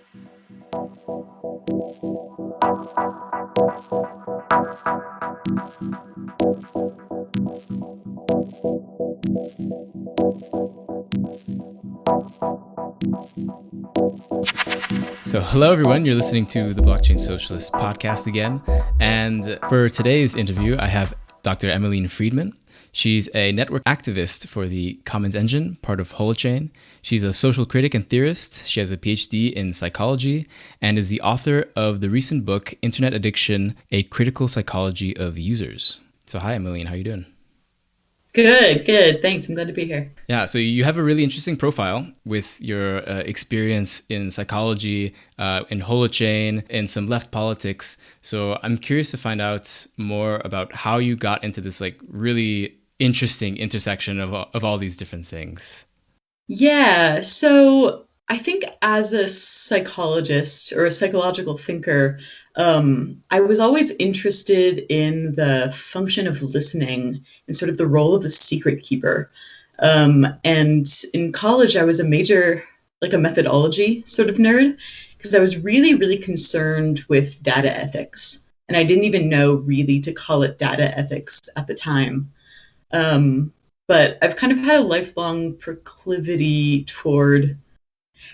So hello everyone, you're listening to the Blockchain Socialist podcast again. And for today's interview, I have Dr. Emaline Friedman. She's a network activist for the Commons Engine, part of Holochain. She's a social critic and theorist. She has a PhD in psychology and is the author of the recent book, Internet Addiction, A Critical Psychology of Users. So hi, Emaline, how are you doing? Good. Thanks. I'm glad to be here. Yeah, so you have a really interesting profile with your experience in psychology, in Holochain, and some left politics. So I'm curious to find out more about how you got into this really interesting intersection of all these different things. Yeah, so I think as a psychologist or a psychological thinker, I was always interested in the function of listening and sort of the role of the secret keeper. And in college, I was a major, like a methodology sort of nerd, because I was really concerned with data ethics. And I didn't even know really to call it data ethics at the time. But I've kind of had a lifelong proclivity toward,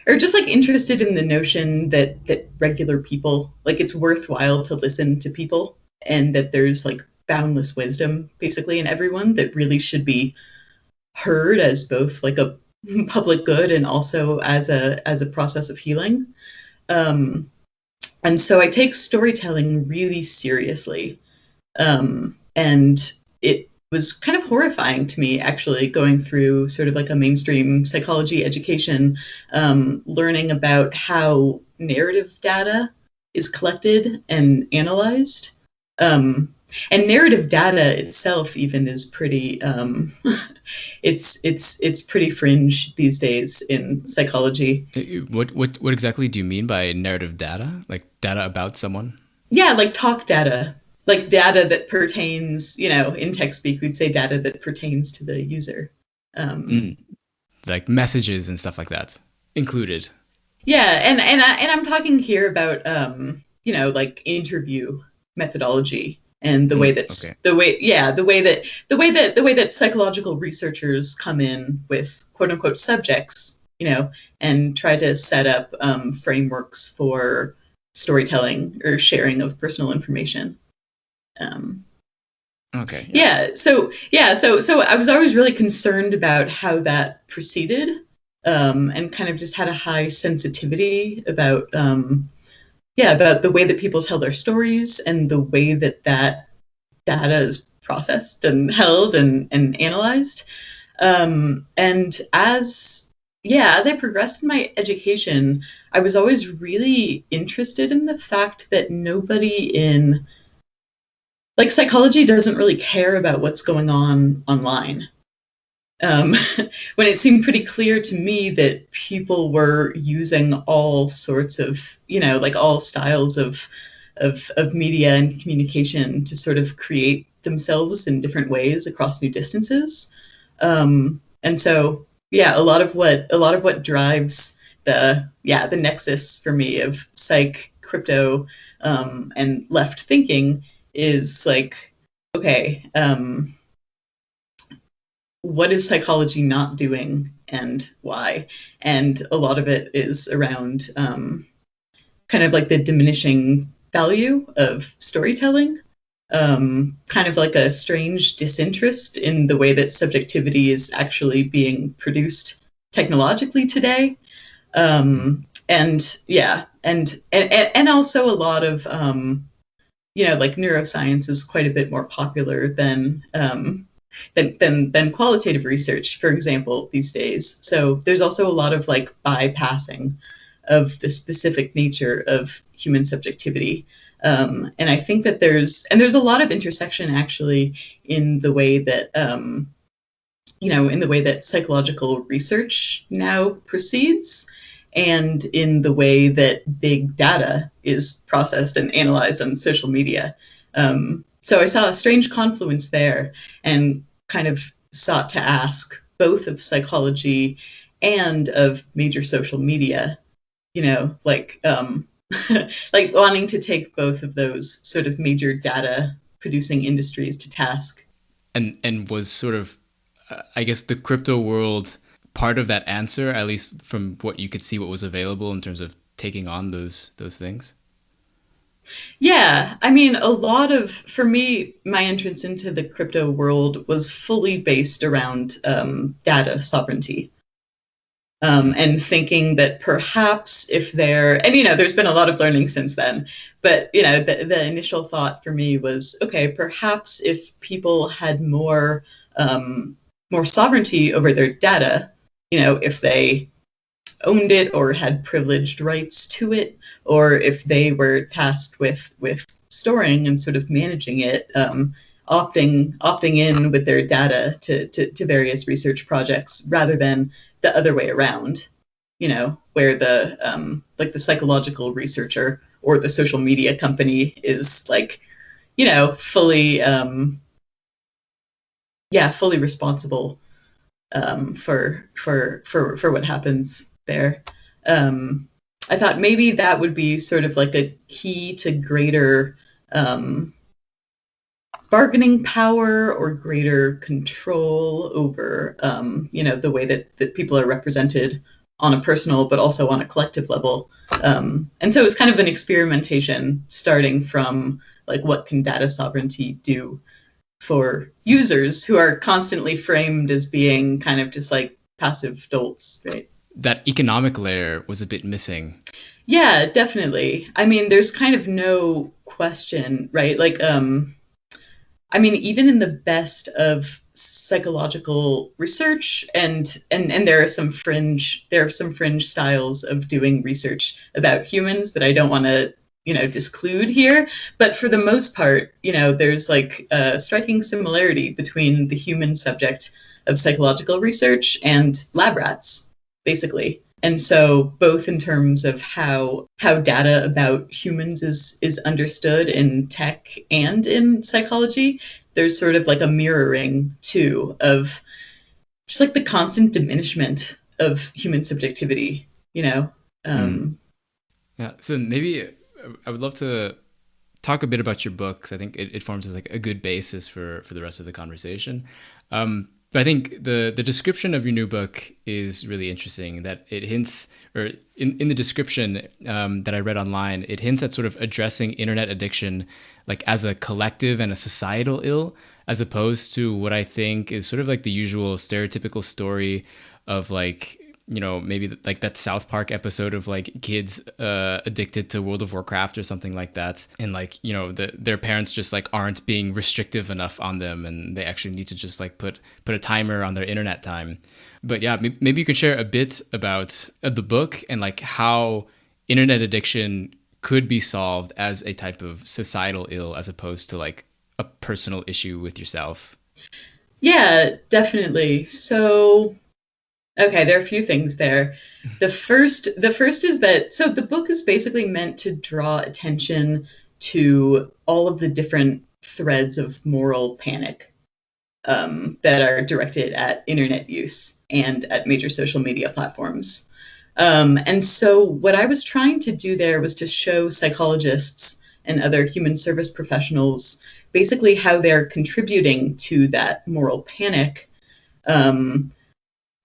or just interested in the notion that regular people, it's worthwhile to listen to people, and that there's boundless wisdom basically in everyone that really should be heard as both a public good and also as a process of healing. And so I take storytelling really seriously. And it was kind of horrifying to me, actually, going through sort of a mainstream psychology education, learning about how narrative data is collected and analyzed. And narrative data itself even is pretty, it's pretty fringe these days in psychology. What exactly do you mean by narrative data? Like data about someone? Yeah, talk data. Data that pertains, in tech speak, we'd say data that pertains to the user. Like messages and stuff like that included. Yeah, and I'm talking here about, interview methodology and the way that's okay. the way that psychological researchers come in with quote unquote subjects, and try to set up frameworks for storytelling or sharing of personal information. Okay. So I was always really concerned about how that proceeded, and kind of just had a high sensitivity about about the way that people tell their stories and the way that data is processed and held and analyzed. And as I progressed in my education, I was always really interested in the fact that nobody in psychology doesn't really care about what's going on online. When it seemed pretty clear to me that people were using all sorts of, all styles of media and communication to sort of create themselves in different ways across new distances. And so, a lot of what drives the nexus for me of psych, crypto, and left thinking is okay, what is psychology not doing and why? And a lot of it is around kind of the diminishing value of storytelling, kind of a strange disinterest in the way that subjectivity is actually being produced technologically today. And also a lot of neuroscience is quite a bit more popular than qualitative research, for example, these days. So there's also a lot of bypassing of the specific nature of human subjectivity. And I think that there's a lot of intersection actually in the way that in the way that psychological research now proceeds, and in the way that big data is processed and analyzed on social media. So I saw a strange confluence there and kind of sought to ask both of psychology and of major social media, like wanting to take both of those sort of major data producing industries to task. And was sort of, I guess, the crypto world part of that answer, at least from what you could see what was available in terms of taking on those things? Yeah, for me, my entrance into the crypto world was fully based around data sovereignty. And thinking that perhaps if there's been a lot of learning since then, but, the initial thought for me was, okay, perhaps if people had more sovereignty over their data, if they owned it or had privileged rights to it, or if they were tasked with storing and sort of managing it, opting in with their data to various research projects rather than the other way around, where the psychological researcher or the social media company is fully fully responsible for what happens there. I thought maybe that would be sort of like a key to greater bargaining power or greater control over, the way that people are represented on a personal but also on a collective level. And so it was kind of an experimentation starting from what can data sovereignty do for users who are constantly framed as being kind of just passive dolts, right? That economic layer was a bit missing. Yeah, definitely. There's kind of no question, right? Even in the best of psychological research, and there are some fringe styles of doing research about humans that I don't want to disclude here, but for the most part, there's a striking similarity between the human subject of psychological research and lab rats, basically. And so both in terms of how data about humans is understood in tech and in psychology, there's sort of a mirroring too of just the constant diminishment of human subjectivity, Yeah. So maybe I would love to talk a bit about your book, because I think it forms as a good basis for the rest of the conversation. But I think the description of your new book is really interesting, that it hints, or in the description that I read online, it hints at sort of addressing internet addiction as a collective and a societal ill, as opposed to what I think is sort of the usual stereotypical story of maybe that South Park episode of kids addicted to World of Warcraft or something like that, and their parents just aren't being restrictive enough on them, and they actually need to just put a timer on their internet time. But yeah, maybe you could share a bit about the book and how internet addiction could be solved as a type of societal ill, as opposed to a personal issue with yourself. Yeah, definitely. So okay, there are a few things there. The first is that, so the book is basically meant to draw attention to all of the different threads of moral panic that are directed at internet use and at major social media platforms. And so what I was trying to do there was to show psychologists and other human service professionals basically how they're contributing to that moral panic,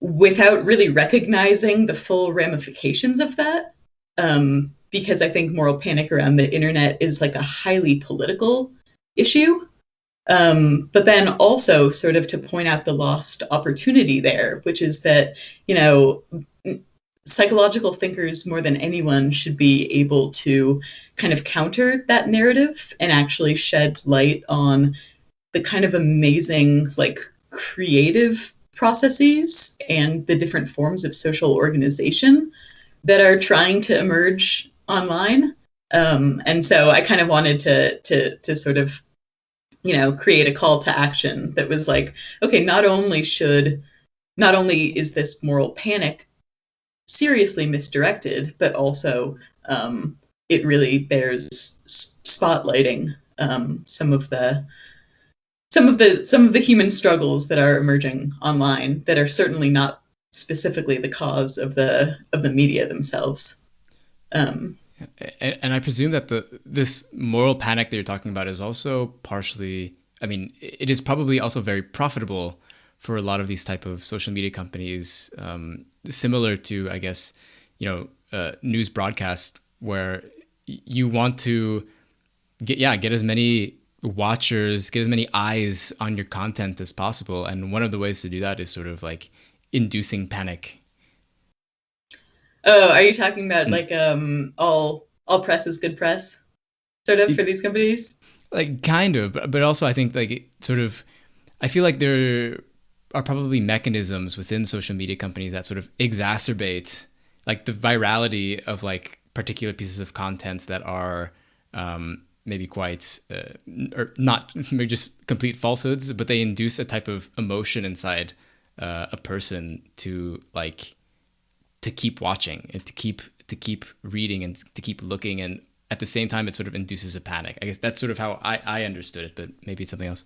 without really recognizing the full ramifications of that. Because I think moral panic around the internet is a highly political issue. But then also sort of to point out the lost opportunity there, which is that, psychological thinkers more than anyone should be able to kind of counter that narrative and actually shed light on the kind of amazing, creative processes and the different forms of social organization that are trying to emerge online. And so I kind of wanted to sort of, create a call to action that was okay, not only is this moral panic seriously misdirected, but also it really bears spotlighting some of the human struggles that are emerging online that are certainly not specifically the cause of the media themselves. And I presume that this moral panic that you're talking about is also partially, I mean, it is probably also very profitable for a lot of these type of social media companies, similar to, I guess, news broadcast, where you want to get as many watchers, get as many eyes on your content as possible. And one of the ways to do that is sort of like inducing panic. Oh, are you talking about Mm. like all press is good press, sort of, for these companies? Like kind of, but also I think like it sort of, I feel like there are probably mechanisms within social media companies that sort of exacerbate like the virality of like particular pieces of content that are maybe quite or not maybe just complete falsehoods, but they induce a type of emotion inside a person to like to keep watching and to keep reading and to keep looking, and at the same time it sort of induces a panic. I guess that's sort of how I understood it, but maybe it's something else.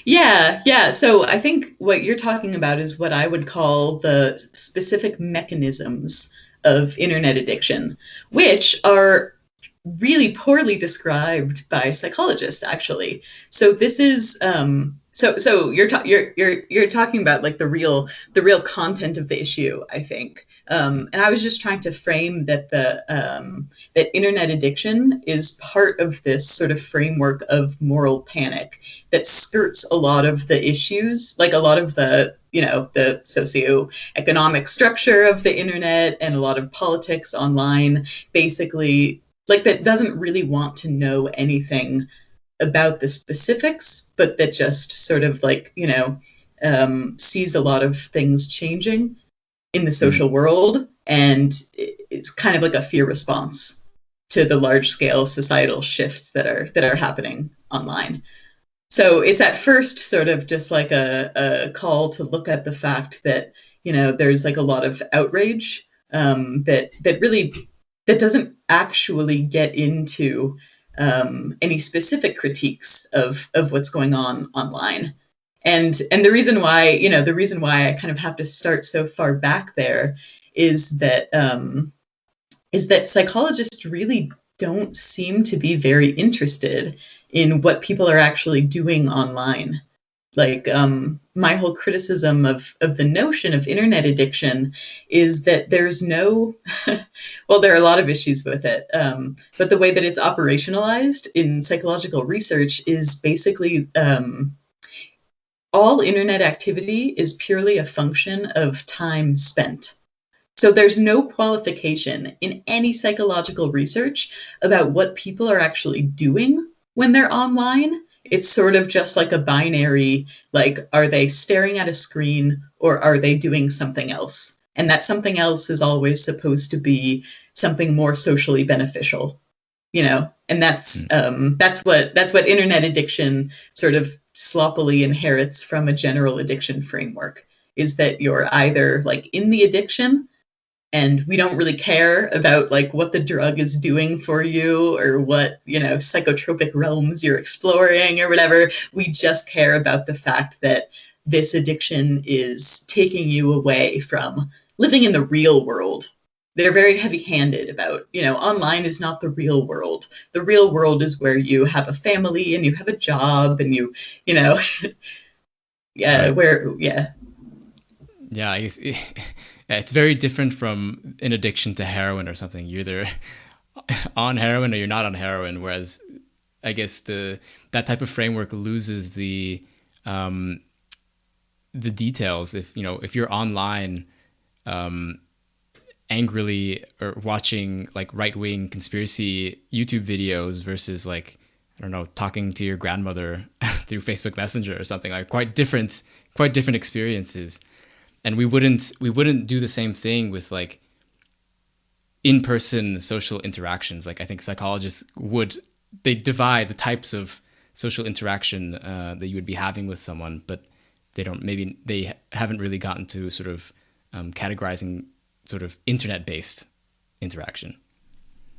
Yeah, yeah. So I think what you're talking about is what I would call the specific mechanisms of internet addiction, which are really poorly described by psychologists, actually. So this is so you're talking about like the real content of the issue, I think. And I was just trying to frame that that internet addiction is part of this sort of framework of moral panic that skirts a lot of the issues, like a lot of the socioeconomic structure of the internet and a lot of politics online, basically, like, that doesn't really want to know anything about the specifics, but that just sort of like, sees a lot of things changing in the Mm. social world. And it's kind of like a fear response to the large scale societal shifts that are happening online. So it's at first sort of just like a call to look at the fact that, there's like a lot of outrage, that really, that doesn't actually get into any specific critiques of what's going on online. And the reason why I kind of have to start so far back there is that psychologists really don't seem to be very interested in what people are actually doing online. Like, my whole criticism of the notion of internet addiction is that there's no, well, there are a lot of issues with it, but the way that it's operationalized in psychological research is basically, all internet activity is purely a function of time spent. So there's no qualification in any psychological research about what people are actually doing when they're online. It's sort of just like a binary, like, are they staring at a screen or are they doing something else? And that something else is always supposed to be something more socially beneficial, and Mm. that's what internet addiction sort of sloppily inherits from a general addiction framework, is that you're either like in the addiction and we don't really care about like what the drug is doing for you or what, psychotropic realms you're exploring or whatever. We just care about the fact that this addiction is taking you away from living in the real world. They're very heavy-handed about, online is not the real world. The real world is where you have a family and you have a job and you know yeah, Right. where, yeah. Yeah, I guess yeah, it's very different from an addiction to heroin or something. You're either on heroin or you're not on heroin. Whereas I guess that type of framework loses um, the details. If you're online angrily or watching like right wing conspiracy YouTube videos versus like, I don't know, talking to your grandmother through Facebook Messenger or something, like quite different experiences. And we wouldn't do the same thing with like in-person social interactions. Like I think psychologists would, they divide the types of social interaction that you would be having with someone, but they haven't really gotten to sort of categorizing sort of internet-based interaction.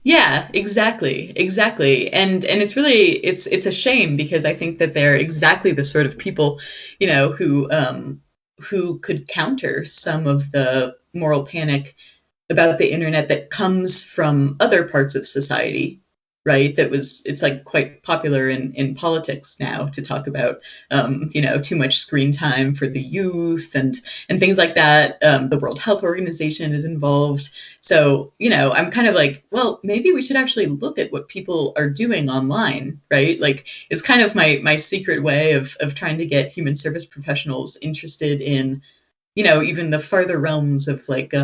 Yeah, exactly, exactly. And it's a shame because I think that they're exactly the sort of people, who could counter some of the moral panic about the internet that comes from other parts of society, right? It's like quite popular in politics now to talk about, too much screen time for the youth and things like that. The World Health Organization is involved. So, I'm kind of like, well, maybe we should actually look at what people are doing online, right? Like, it's kind of my secret way of trying to get human service professionals interested in, even the farther realms of like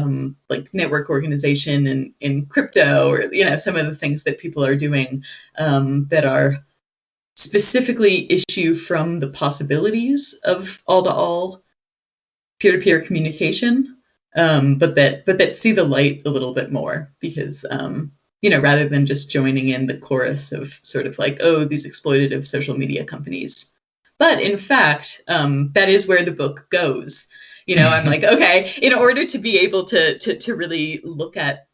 network organization and in crypto, or some of the things that people are doing that are specifically issue from the possibilities of all-to-all peer-to-peer communication, but that see the light a little bit more, because rather than just joining in the chorus of sort of like, oh, these exploitative social media companies. But in fact, that is where the book goes. I'm like, okay, in order to be able to really look at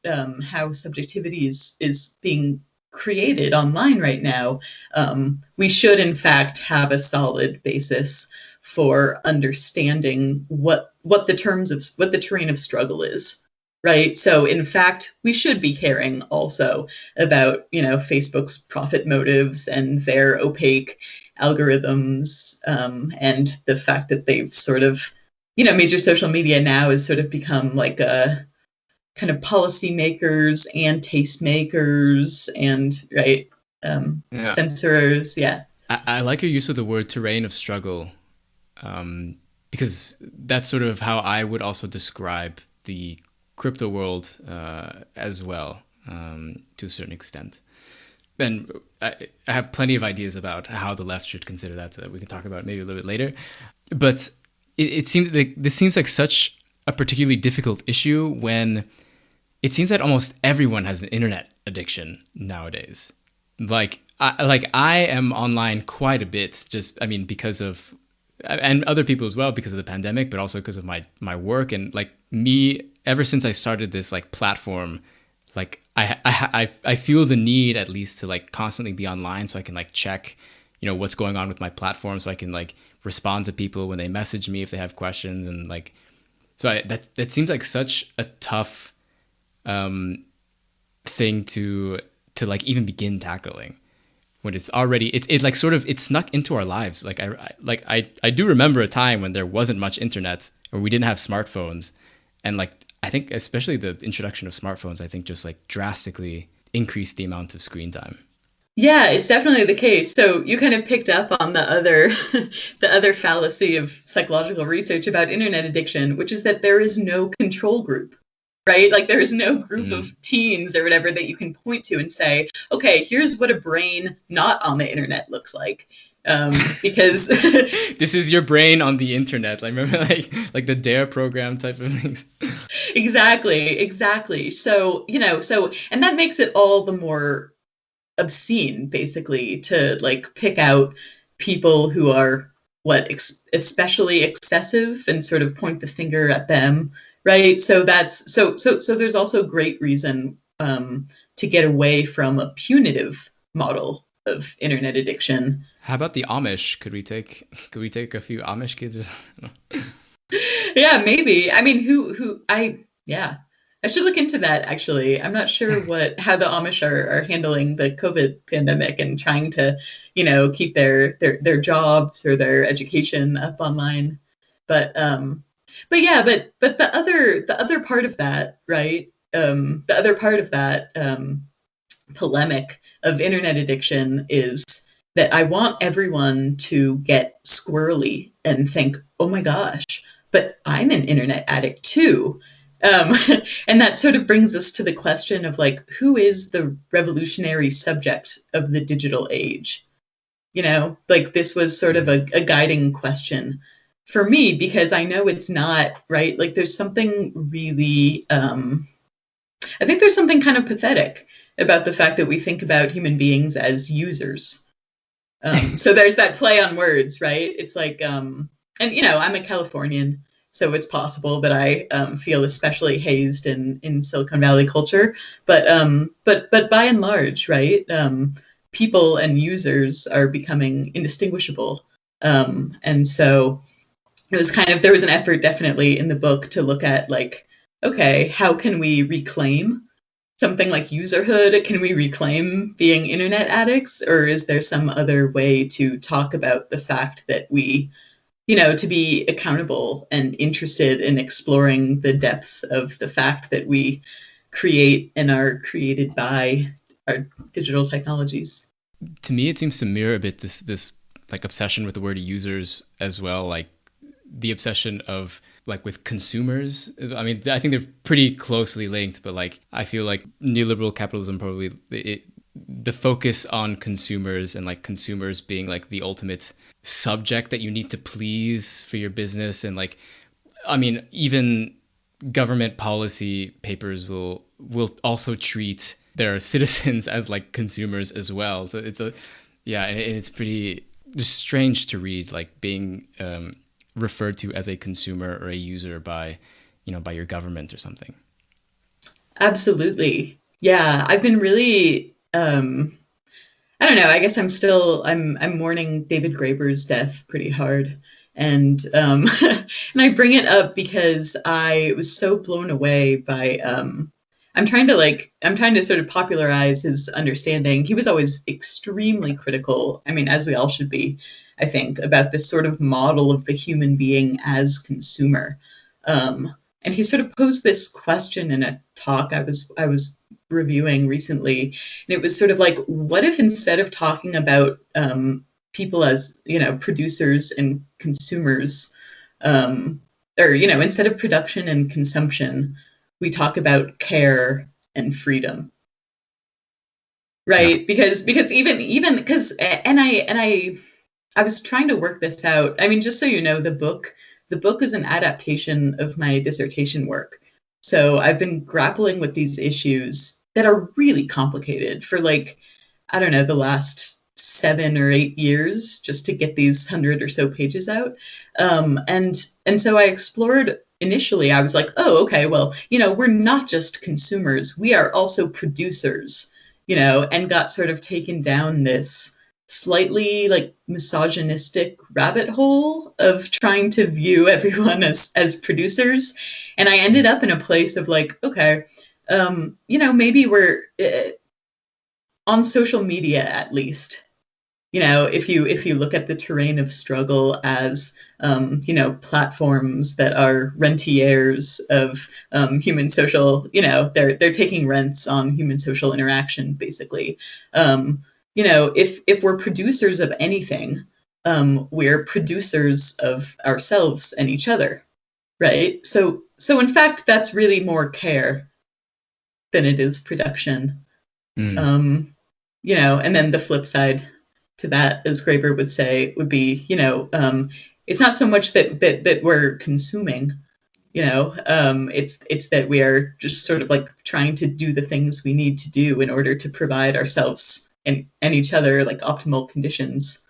how subjectivity is being created online right now, we should in fact have a solid basis for understanding what the terrain of struggle is. Right. So, in fact, we should be caring also about, Facebook's profit motives and their opaque algorithms, and the fact that they've sort of, major social media now has sort of become like a kind of policymakers and tastemakers and, right, censorers. Yeah. I like your use of the word terrain of struggle, because that's sort of how I would also describe the crypto world as well, to a certain extent. And I have plenty of ideas about how the left should consider that we can talk about maybe a little bit later. But it seems like this seems like such a particularly difficult issue when it seems that almost everyone has an internet addiction nowadays. Like I am online quite a bit, because of, and other people as well, because of the pandemic, but also because of my work. And like me, ever since I started this like platform, like I feel the need at least to like constantly be online so I can like check, what's going on with my platform, so I can like respond to people when they message me if they have questions. And like, so that seems like such a tough thing to like even begin tackling when it's already it like sort of it's snuck into our lives. Like I do remember a time when there wasn't much internet, or we didn't have smartphones, and like I think especially the introduction of smartphones, I think just like drastically increased the amount of screen time. Yeah, it's definitely the case. So you kind of picked up on the other the other fallacy of psychological research about internet addiction, which is that there is no control group, right? Like there is no group of teens or whatever that you can point to and say, okay, here's what a brain not on the internet looks like. Because this is your brain on the internet. Like remember like the DARE program type of things. Exactly. So, and that makes it all the more obscene, basically, to like pick out people who are especially excessive and sort of point the finger at them, right? So that's so there's also great reason to get away from a punitive model of internet addiction. How about the Amish? Could we take a few Amish kids or something? Yeah, maybe. I mean, I should look into that, actually. I'm not sure how the Amish are handling the COVID pandemic and trying to, keep their jobs or their education up online. But the other part of that, right? The other part of that polemic of internet addiction is that I want everyone to get squirrely and think, oh my gosh, but I'm an internet addict too. And that sort of brings us to the question of like, who is the revolutionary subject of the digital age? Like this was sort of a guiding question for me, because I know it's not, right? Like there's something really, I think there's something kind of pathetic about the fact that we think about human beings as users. So there's that play on words, right? It's like, and I'm a Californian, so it's possible that I feel especially hazed in Silicon Valley culture. But by and large, right, people and users are becoming indistinguishable. And so it was there was an effort definitely in the book to look at like okay, how can we reclaim something like userhood? Can we reclaim being internet addicts? Or is there some other way to talk about the fact that we, to be accountable and interested in exploring the depths of the fact that we create and are created by our digital technologies? To me, it seems to mirror a bit this like obsession with the word users as well, like the obsession of like with consumers. I mean, I think they're pretty closely linked, but like I feel like neoliberal capitalism probably the focus on consumers and like consumers being like the ultimate subject that you need to please for your business. And like, I mean, even government policy papers will also treat their citizens as like consumers as well. So it's and it's pretty just strange to read, like being referred to as a consumer or a user by, by your government or something. Absolutely. Yeah, I've been really I don't know, I guess I'm mourning David Graeber's death pretty hard. And and I bring it up because I was so blown away by I'm trying to sort of popularize his understanding. He was always extremely critical. I mean, as we all should be, I think, about this sort of model of the human being as consumer. And he sort of posed this question in a talk I was reviewing recently, and it was sort of like, what if instead of talking about people as producers and consumers, or instead of production and consumption, we talk about care and freedom, Yeah. right? Because even because I was trying to work this out. I mean, just so you know, the book is an adaptation of my dissertation work. So I've been grappling with these issues that are really complicated for like, I don't know, the last 7 or 8 years just to get these 100 or so pages out. And so I explored initially, I was like, oh, okay, well, we're not just consumers, we are also producers, and got sort of taken down this slightly like misogynistic rabbit hole of trying to view everyone as producers. And I ended up in a place of like, okay, maybe we're on social media at least. If you look at the terrain of struggle as platforms that are rentiers of human social, they're taking rents on human social interaction, basically. If we're producers of anything, we're producers of ourselves and each other, right? So in fact, that's really more care than it is production. Mm. And then the flip side to that, as Graeber would say, would be, it's not so much that we're consuming, it's that we are just sort of like trying to do the things we need to do in order to provide ourselves and each other like optimal conditions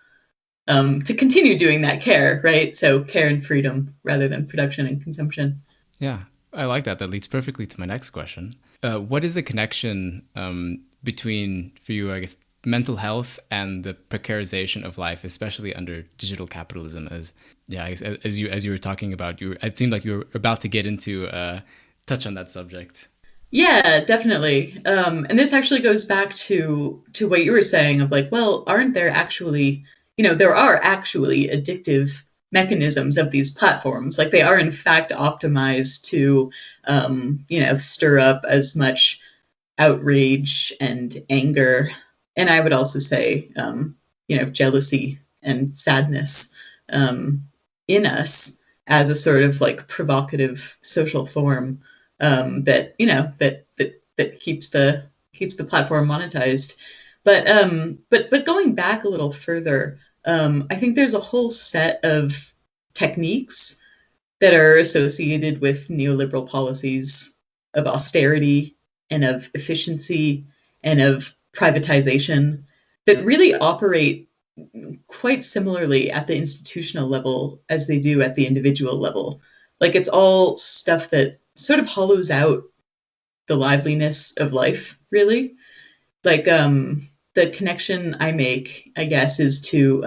to continue doing that care, right? So care and freedom rather than production and consumption. Yeah, I like that. That leads perfectly to my next question. What is the connection between, for you, I guess, mental health and the precarization of life, especially under digital capitalism? As you were talking about, it seemed like you were about to get into touch on that subject. Yeah, definitely. And this actually goes back to what you were saying of like, well, aren't there actually, there are actually addictive mechanisms of these platforms. Like they are in fact optimized to, stir up as much outrage and anger. And I would also say, jealousy and sadness in us as a sort of like provocative social form that keeps the platform monetized. But going back a little further, I think there's a whole set of techniques that are associated with neoliberal policies of austerity and of efficiency and of privatization that really operate quite similarly at the institutional level as they do at the individual level. Like it's all stuff that sort of hollows out the liveliness of life, really. Like the connection I make, I guess, is to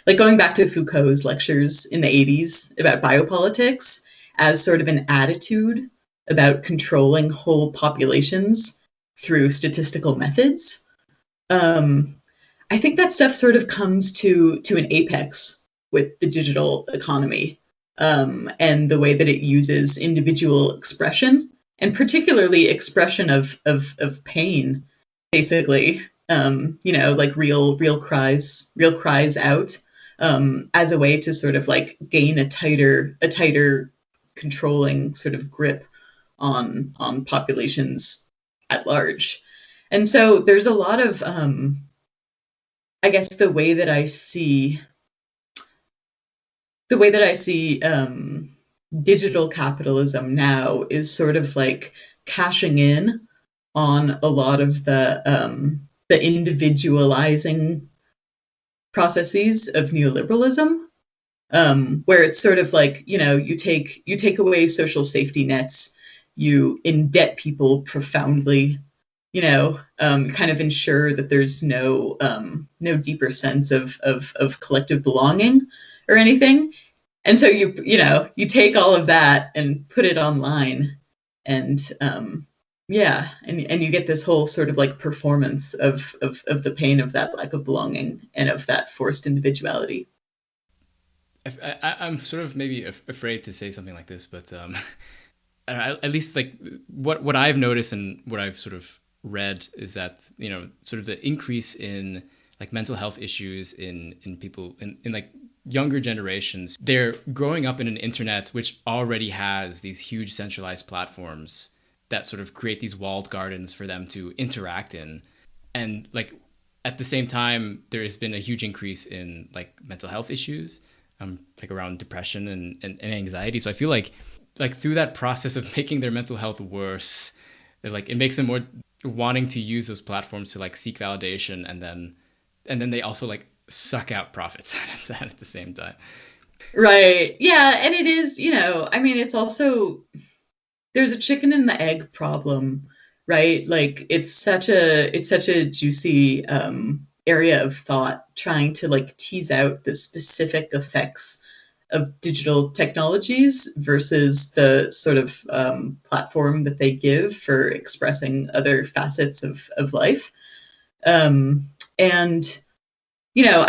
like going back to Foucault's lectures in the 80s about biopolitics as sort of an attitude about controlling whole populations through statistical methods. I think that stuff sort of comes to an apex with the digital economy, and the way that it uses individual expression, and particularly expression of pain, basically, like real cries out, as a way to sort of like gain a tighter controlling sort of grip on populations at large. And so there's a lot of I guess the way that I see digital capitalism now is sort of like cashing in on a lot of the individualizing processes of neoliberalism, where it's sort of like, you take away social safety nets, you indebt people profoundly, kind of ensure that there's no deeper sense of collective belonging or anything. And so you take all of that and put it online, and and you get this whole sort of like performance of the pain of that lack of belonging and of that forced individuality. I'm sort of maybe afraid to say something like this, but at least like what I've noticed and what I've sort of read is that, sort of the increase in like mental health issues in people in like younger generations, they're growing up in an internet which already has these huge centralized platforms that sort of create these walled gardens for them to interact in. And like at the same time, there has been a huge increase in like mental health issues, like around depression and anxiety. So I feel like through that process of making their mental health worse, it makes them more wanting to use those platforms to like seek validation, and then they also like suck out profits out of that at the same time. Right. Yeah. And it is, it's also, there's a chicken and the egg problem, right? Like it's such a juicy area of thought, trying to like tease out the specific effects of digital technologies versus the sort of platform that they give for expressing other facets of life. And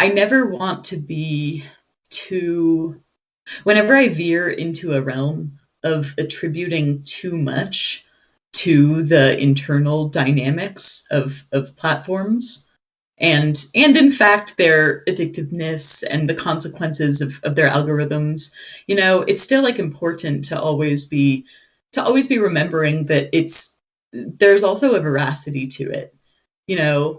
I never want to be whenever I veer into a realm of attributing too much to the internal dynamics of platforms, and in fact their addictiveness and the consequences of their algorithms, it's still like important to always be remembering that there's also a veracity to it,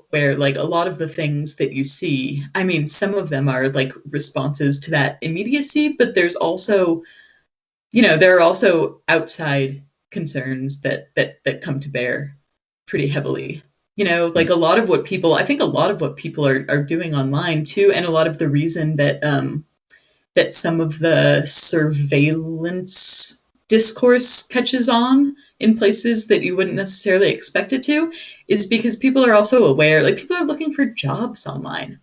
where like a lot of the things that you see, some of them are like responses to that immediacy, but there's also, there are also outside concerns that come to bear pretty heavily. Like a lot of what people are doing online too, and a lot of the reason that that some of the surveillance discourse catches on in places that you wouldn't necessarily expect it to, is because people are also aware, like people are looking for jobs online.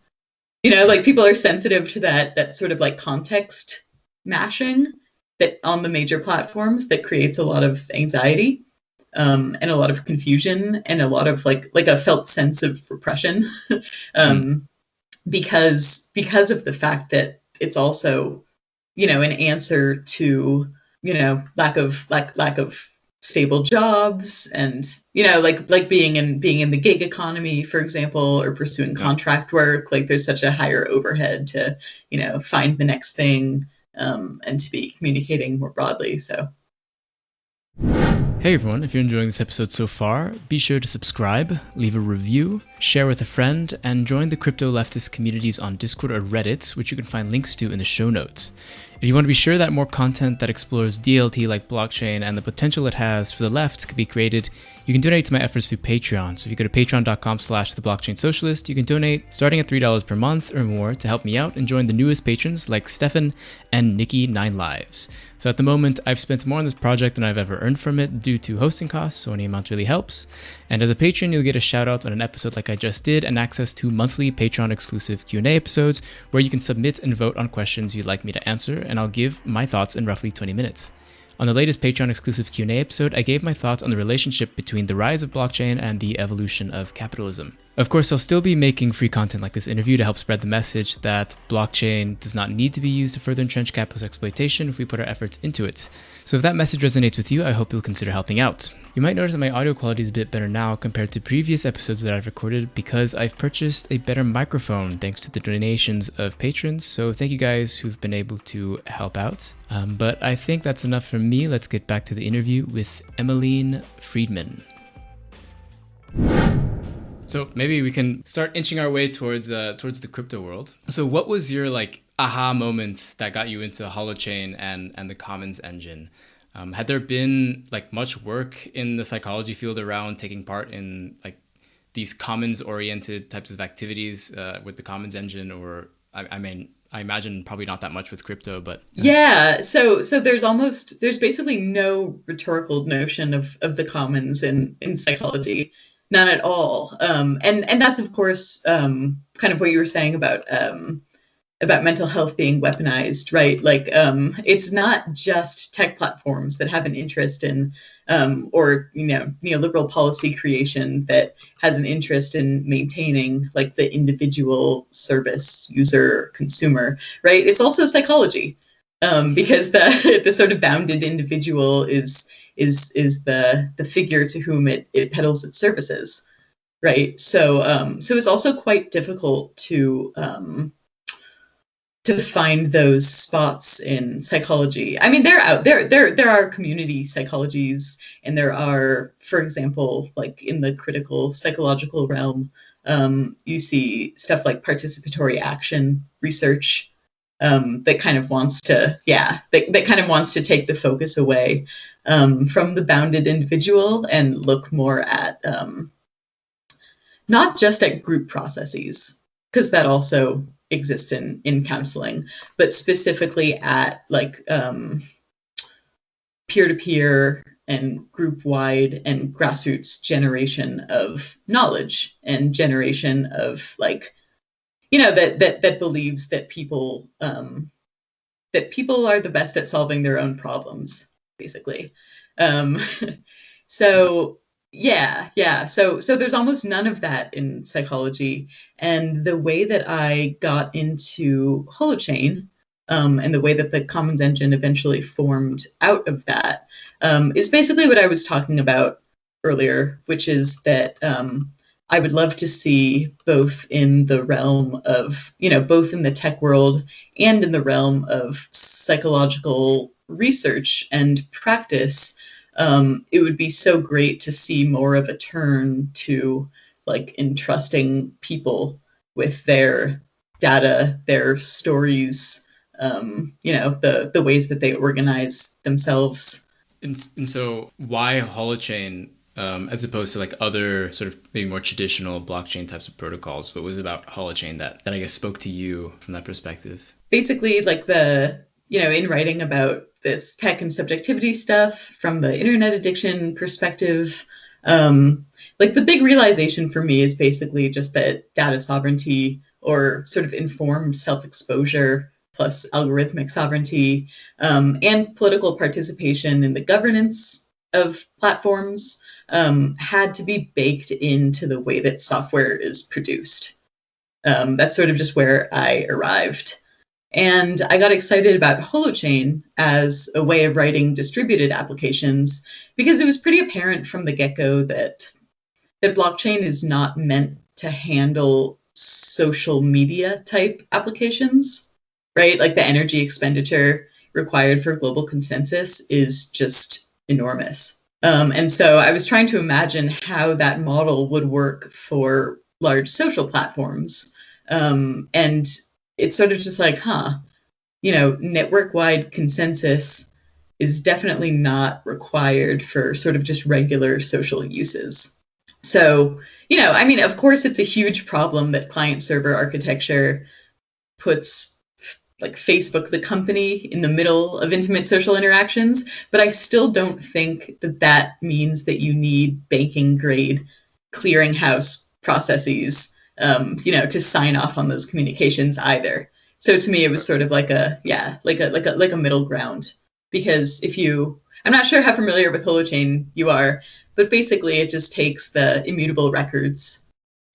Like people are sensitive to that sort of like context mashing that on the major platforms that creates a lot of anxiety, and a lot of confusion, and a lot of like a felt sense of repression, because of the fact that it's also, an answer to, lack of stable jobs, and like being in the gig economy, for example, or pursuing contract work. Like there's such a higher overhead to find the next thing, and to be communicating more broadly. So hey everyone, if you're enjoying this episode so far, be sure to subscribe, leave a review, share with a friend, and join the crypto leftist communities on Discord or Reddit, which you can find links to in the show notes. If you want to be sure that more content that explores DLT like blockchain and the potential it has for the left could be created, you can donate to my efforts through Patreon. So if you go to patreon.com/theblockchainsocialist, you can donate starting at $3 per month or more to help me out and join the newest patrons like Stefan and Nikki 9 Lives. So at the moment, I've spent more on this project than I've ever earned from it due to hosting costs, so any amount really helps. And as a patron, you'll get a shout out on an episode like I just did, and access to monthly Patreon exclusive Q&A episodes where you can submit and vote on questions you'd like me to answer, and I'll give my thoughts in roughly 20 minutes. On the latest Patreon exclusive Q&A episode, I gave my thoughts on the relationship between the rise of blockchain and the evolution of capitalism. Of course, I'll still be making free content like this interview to help spread the message that blockchain does not need to be used to further entrench capitalist exploitation if we put our efforts into it. So if that message resonates with you, I hope you'll consider helping out. You might notice that my audio quality is a bit better now compared to previous episodes that I've recorded because I've purchased a better microphone thanks to the donations of patrons. So thank you guys who've been able to help out. But I think that's enough from me. Let's get back to the interview with Emaline Friedman. So maybe we can start inching our way towards the crypto world. So what was your aha moment that got you into Holochain and the Commons engine? Had there been much work in the psychology field around taking part in these commons oriented types of activities with the Commons engine, or I imagine probably not that much with crypto, but yeah. So there's basically no rhetorical notion of the commons in psychology. None at all. And that's, of course, kind of what you were saying about mental health being weaponized, right? It's not just tech platforms that have an interest in, or neoliberal policy creation that has an interest in maintaining the individual service user consumer, right? It's also psychology, because the sort of bounded individual is the figure to whom it peddles its services, right? So it's also quite difficult to find those spots in psychology. I mean, they're out there. There are community psychologies, and there are, for example, in the critical psychological realm, you see stuff like participatory action research. That kind of wants to take the focus away from the bounded individual and look more at not just at group processes, because that also exists in counseling, but specifically at peer-to-peer and group-wide and grassroots generation of knowledge and generation of that believes that people are the best at solving their own problems, basically. So there's almost none of that in psychology. And the way that I got into Holochain, and the way that the Commons engine eventually formed out of that, is basically what I was talking about earlier, which is that I would love to see both in the realm of, both in the tech world and in the realm of psychological research and practice, it would be so great to see more of a turn to entrusting people with their data, their stories, the ways that they organize themselves. And so why Holochain? As opposed to other sort of maybe more traditional blockchain types of protocols? What was about Holochain that I guess spoke to you from that perspective? Basically, in writing about this tech and subjectivity stuff from the internet addiction perspective, the big realization for me is basically just that data sovereignty, or sort of informed self-exposure plus algorithmic sovereignty, and political participation in the governance of platforms, had to be baked into the way that software is produced. That's sort of just where I arrived. And I got excited about Holochain as a way of writing distributed applications because it was pretty apparent from the get-go that blockchain is not meant to handle social media type applications, right? The energy expenditure required for global consensus is just enormous. And so I was trying to imagine how that model would work for large social platforms. And it's sort of just network-wide consensus is definitely not required for sort of just regular social uses. So, of course, it's a huge problem that client-server architecture puts Facebook, the company, in the middle of intimate social interactions, but I still don't think that means that you need banking-grade clearinghouse processes, to sign off on those communications either. So to me, it was sort of like a middle ground, because if you I'm not sure how familiar with Holochain you are, but basically it just takes the immutable records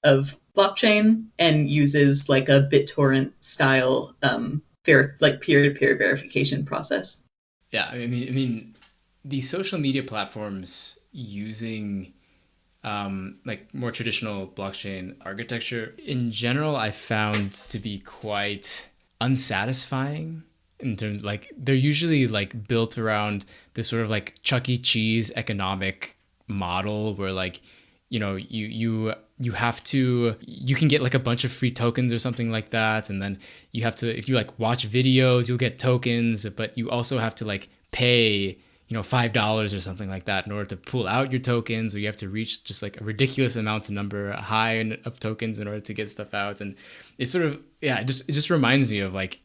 of blockchain and uses like a BitTorrent style like peer-to-peer verification process. Yeah, I mean, these social media platforms using like more traditional blockchain architecture in general, I found to be quite unsatisfying in terms like they're usually like built around this sort of like Chuck E. Cheese economic model where like you have to you can get like a bunch of free tokens or something like that, and then you have to, if you like watch videos, you'll get tokens, but you also have to like pay $5 or something like that in order to pull out your tokens, or you have to reach just like a ridiculous amount of number high of tokens in order to get stuff out. And it's sort of, yeah, it just reminds me of like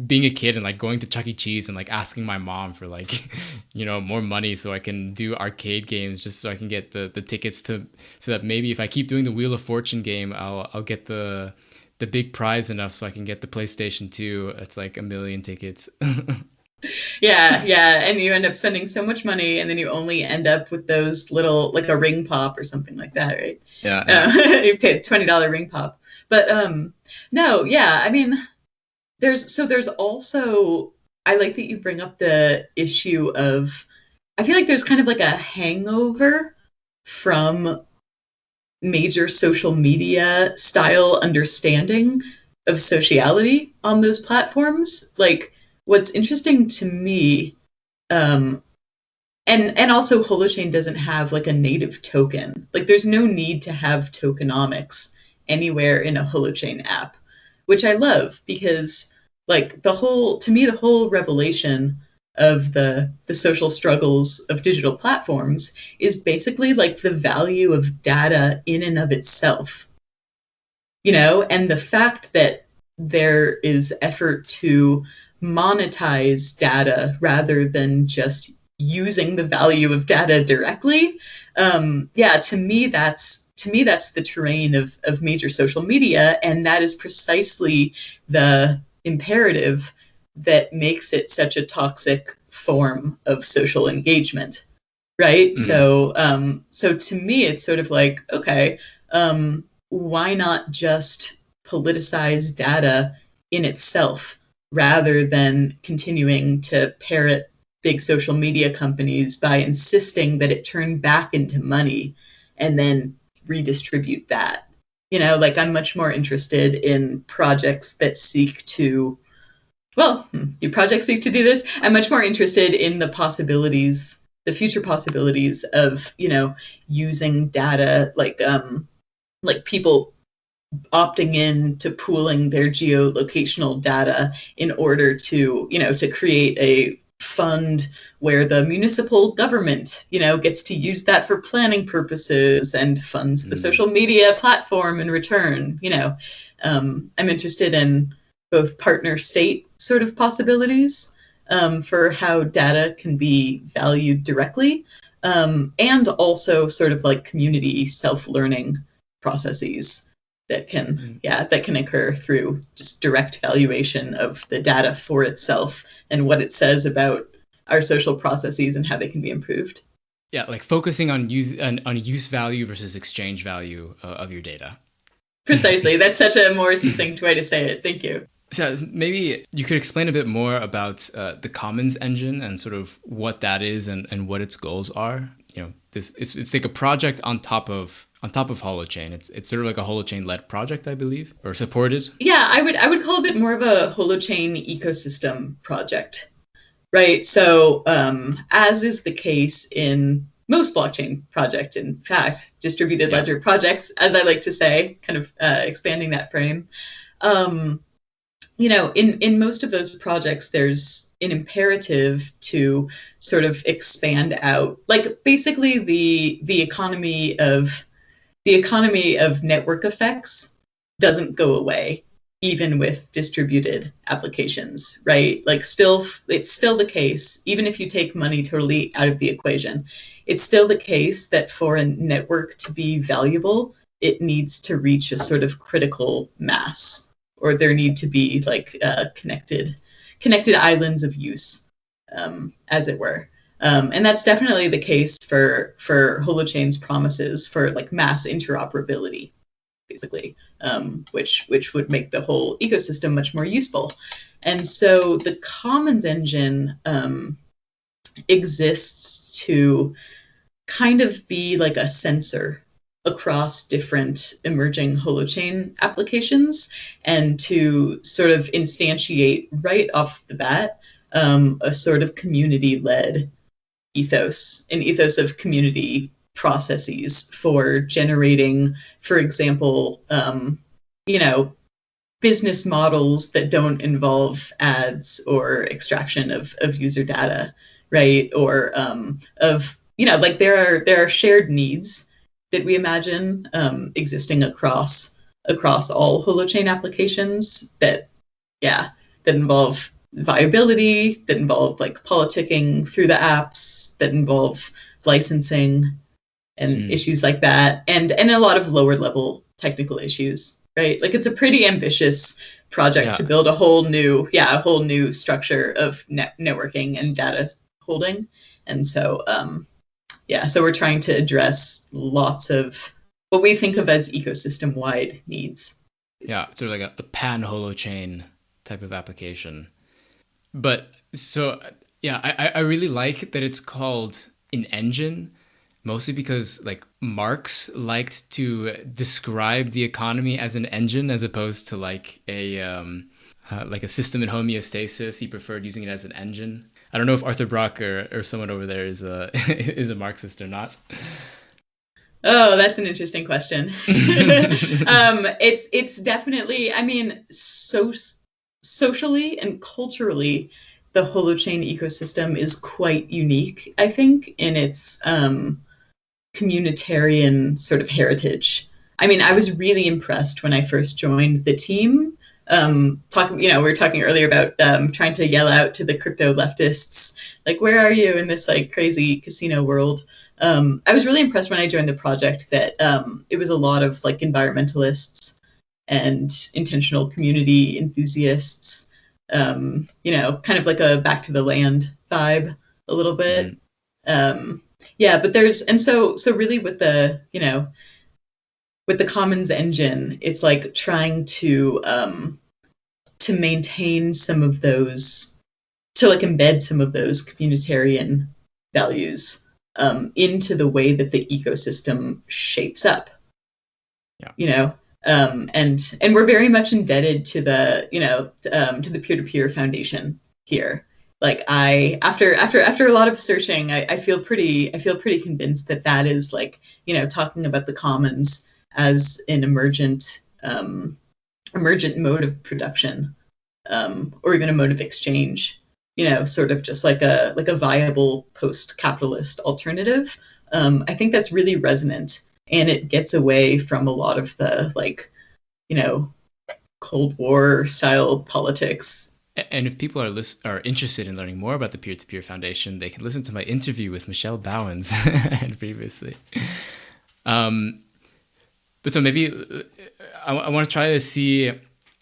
being a kid and like going to Chuck E. Cheese and like asking my mom for like more money so I can do arcade games, just so I can get the tickets to, so that maybe if I keep doing the Wheel of Fortune game, I'll get the big prize enough so I can get the PlayStation 2. It's like 1 million tickets. Yeah, and you end up spending so much money, and then you only end up with those little, like a ring pop or something like that, right? Yeah. You paid $20 ring pop, but no, yeah, I mean, there's also, I like that you bring up the issue of, I feel like there's kind of like a hangover from major social media style understanding of sociality on those platforms. Like, what's interesting to me, and also Holochain doesn't have like a native token. Like, there's no need to have tokenomics anywhere in a Holochain app, which I love, because like the whole revelation of the social struggles of digital platforms is basically like the value of data in and of itself. And the fact that there is effort to monetize data rather than just using the value of data directly. To me that's the terrain of major social media, and that is precisely the imperative that makes it such a toxic form of social engagement, right? So to me, it's sort of like, okay, why not just politicize data in itself, rather than continuing to parrot big social media companies by insisting that it turn back into money and then redistribute that. Like, I'm much more interested in projects that seek to, do projects seek to do this? I'm much more interested in the possibilities, the future possibilities of, using data, like people opting in to pooling their geolocational data in order to, to create a fund where the municipal government, gets to use that for planning purposes and funds the social media platform in return. I'm interested in both partner state sort of possibilities for how data can be valued directly, and also sort of like community self-learning processes that can occur through just direct valuation of the data for itself and what it says about our social processes and how they can be improved. Yeah, like focusing on use value versus exchange value of your data. Precisely. That's such a more succinct way to say it. Thank you. So maybe you could explain a bit more about the Commons engine and sort of what that is and what its goals are. It's like a project on top of Holochain. It's sort of like a Holochain-led project, I believe, or supported. Yeah, I would call it more of a Holochain ecosystem project, right? So, as is the case in most blockchain projects, in fact, distributed ledger projects, as I like to say, kind of expanding that frame. In most of those projects, there's an imperative to sort of expand out, like basically the economy of network effects doesn't go away, even with distributed applications, right? Like, it's still the case, even if you take money totally out of the equation, it's still the case that for a network to be valuable, it needs to reach a sort of critical mass, or there need to be like connected islands of use, as it were. And that's definitely the case for Holochain's promises for like mass interoperability, basically, which would make the whole ecosystem much more useful. And so the Commons engine exists to kind of be like a sensor across different emerging Holochain applications, and to sort of instantiate right off the bat a sort of community-led ethos, an ethos of community processes for generating, for example, business models that don't involve ads or extraction of user data, right? Or of, like there are shared needs that we imagine existing across all Holochain applications that involve viability, that involve like politicking through the apps, that involve licensing and issues like that, and a lot of lower level technical issues, right? Like it's a pretty ambitious project to build a whole new structure of networking and data holding. And so so we're trying to address lots of what we think of as ecosystem wide needs. Yeah, sort of like a pan holochain type of application. But so I really like that it's called an engine, mostly because like Marx liked to describe the economy as an engine as opposed to like a system in homeostasis. He preferred using it as an engine. I don't know if Arthur Brock or someone over there is a is a Marxist or not. Oh, that's an interesting question. It's definitely, I mean, socially and culturally, the Holochain ecosystem is quite unique, I think, in its communitarian sort of heritage. I mean, I was really impressed when I first joined the team. We were talking earlier about trying to yell out to the crypto leftists, like, where are you in this like crazy casino world? I was really impressed when I joined the project that it was a lot of like environmentalists and intentional community enthusiasts, kind of like a back to the land vibe a little bit. But there's, and so really with the, with the Commons engine, it's like trying to maintain some of those, to like embed some of those communitarian values into the way that the ecosystem shapes up. And we're very much indebted to the, to the peer-to-peer foundation here. Like after a lot of searching, I feel pretty convinced that is like, talking about the commons as an emergent mode of production, or even a mode of exchange, sort of just like a viable post-capitalist alternative. I think that's really resonant, and it gets away from a lot of the like, Cold War style politics. And if people are interested in learning more about the Peer-to-Peer Foundation, they can listen to my interview with Michelle Bowens previously. But so maybe I want to try to see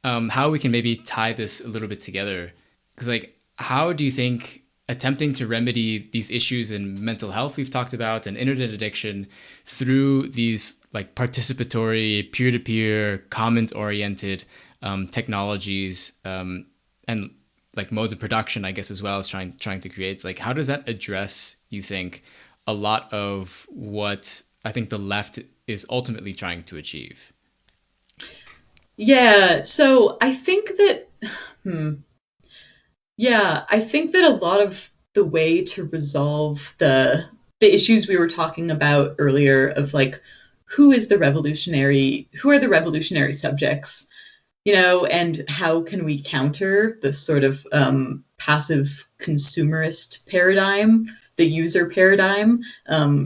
how we can maybe tie this a little bit together. Because like, how do you think attempting to remedy these issues in mental health we've talked about and internet addiction through these like participatory, peer-to-peer, commons-oriented technologies and like modes of production, I guess, as well as trying to create, it's like, how does that address, you think, a lot of what I think the left is ultimately trying to achieve? Yeah, so I think that, I think that a lot of the way to resolve the issues we were talking about earlier of like, who are the revolutionary subjects, and how can we counter the sort of passive consumerist paradigm, the user paradigm,